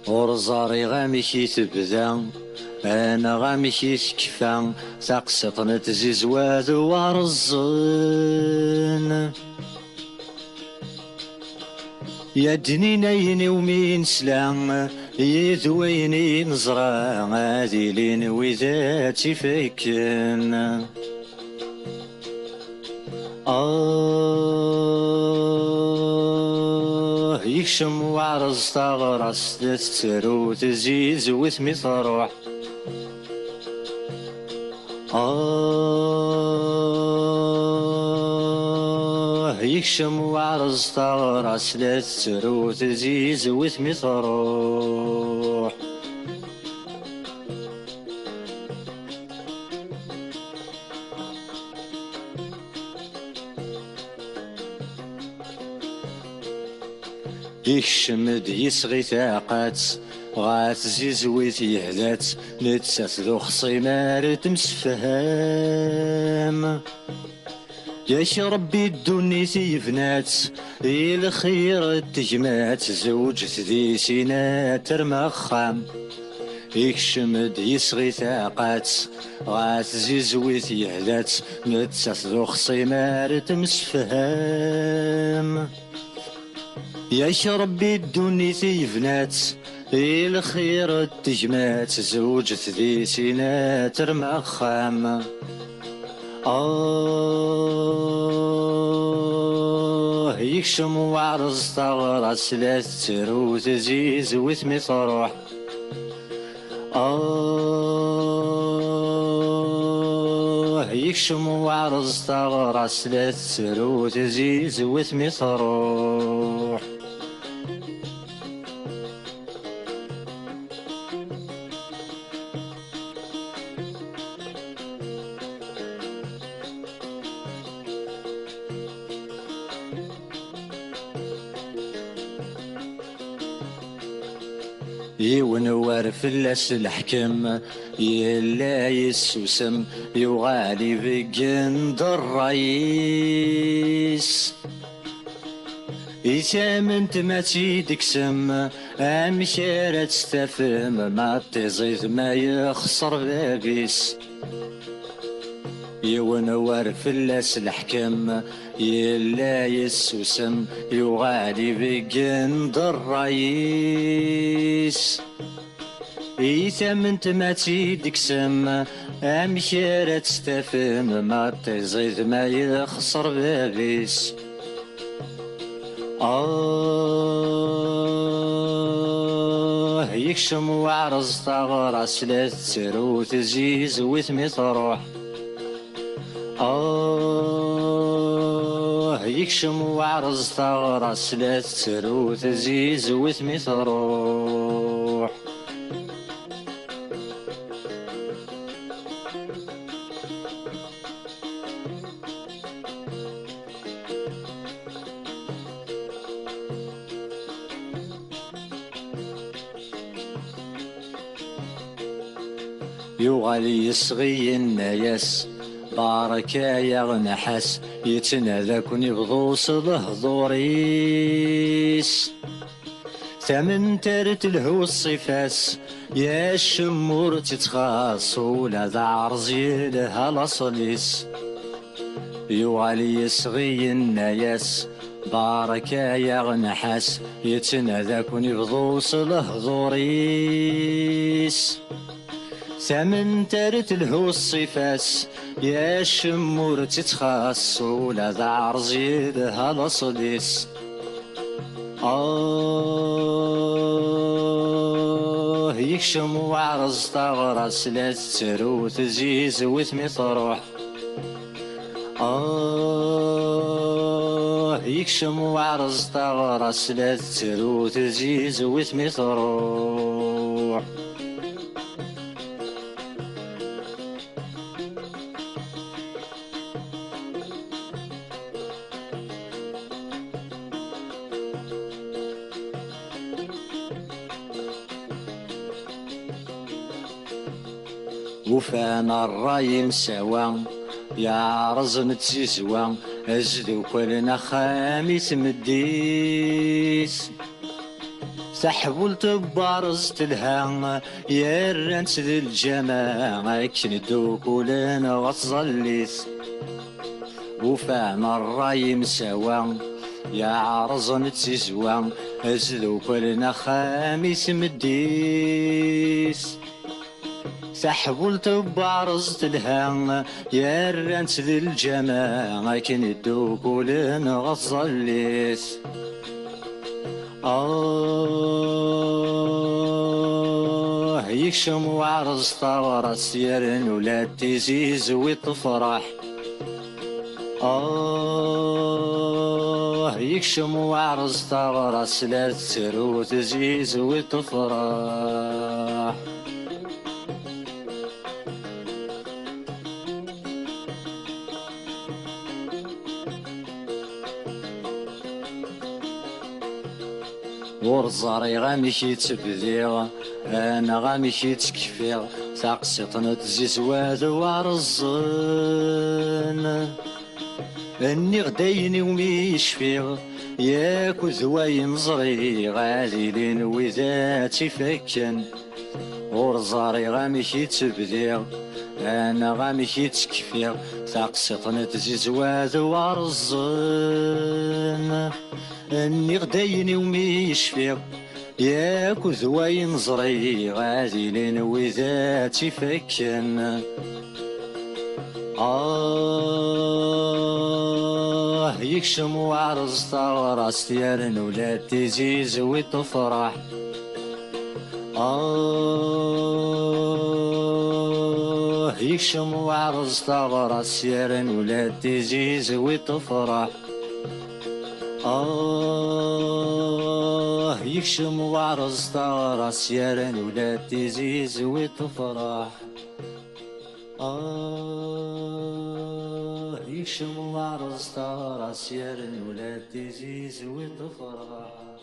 ورزاري غامشي تبدا انا غامشي تكفى ساقسطنا تزيزواد ورزن يا دنينين ومين سلام يذويني نزرع هادي لين وذاتي فيكن يكشم وعرز تغرس تسترو تزيز وثمي تروح يكشم وعرز تغرس تسترو تزيز وثمي تروح يكشمد يسغي ثاقات غات زيزويت يهلات نتسات ذو خصيمار تمسفهام ياش ربي الدني تيفنات الخير تجمعات زوج ذي سينات ترمخام يكشمد يسغي ثاقات غات زيزويت يهلات نتسات ذو خصيمار تمسفهام ياش ربي الدني تيفنات الخير تجمعات زوج ذي سينات ترمخام يكشم وعرز تغرس لا تترو تزيز وثمي تروح يكشم وعرز تغرس لا تترو تزيز وثمي تروح يونور في اللاس الحكم يلا يسوسم يغالي بقند الرئيس يتامن تماتي دكسم امشارة تستفهم ما تزيد ما يخسر بابيس يونور في اللاس الحكم يلا يسوسم يغالي بقند الرئيس يثمن تماتي دكسم امشارة تستفهم ما تزيد ما يخسر بابيس يكشم وعرز تغرس لا تترو تزيز وثمي تروح يكشم وعرز تغرس لا تترو تزيز وثمي تروح يغالي يصغي الناس بارك يا غنحس يتنادى كون يبضوس ظهوريس ثمن تارت الهو الصفاس يا الشمور تتخاص ولا ذا عرزي لها لصليس يغالي يصغي الناس بارك يا غنحس يتنادى كون يبضوس ظهوريس ثمن تارت الهو الصفاس يا الشمور تتخاص ولا ذا عرزي لها لصليس يكشم وعرز تغرس لا تترو تزيز وثمي تروح يكشم وعرز تغرس لا تترو تزيز وثمي تروح وفانا الراي مساوى يا رزن تسيسوى أزدو كلنا خامس مديس سحبوا التبارز تلها يا الرنس ذي الجماعة كن دوكولنا غصليس وفهم الراي مساوى يا عرزن تسيزوى ازلو كلنا خامس مديس سحبوا التبارز تلها يا الرنس ذي الجماعة كن دوكولنا غصليس يكشم وعرز طور سيرن ولا تزيز وتفرح يكشم وعرز طور سلا تسر وتزيز وتفرح ورزاري غامشي تبذيغ انا غامشي تكفيغ تاقسطنا تزيزواد وعرزن اني غدايني ومي يشفيغ ياك وذواين زري غاليلين وذاتي فكن ورزاري غامشي تبذيغ انا غامشي تكفيغ تاقسطنا تزيزواد وعرزن اني غدايني ومي يشفيغ ياك وذواين زري غاديلين وذاتي فكن يكشم وعرز طاراس ديالن ولا تزيز وتفرح يكشم وعرز طاراس ديالن ولا تزيز وتفرح يكشم وعرز طاراس ديالن ولا تزيز وتفرح يكشم وعرز طاراس ديالن ولا تزيز وتفرح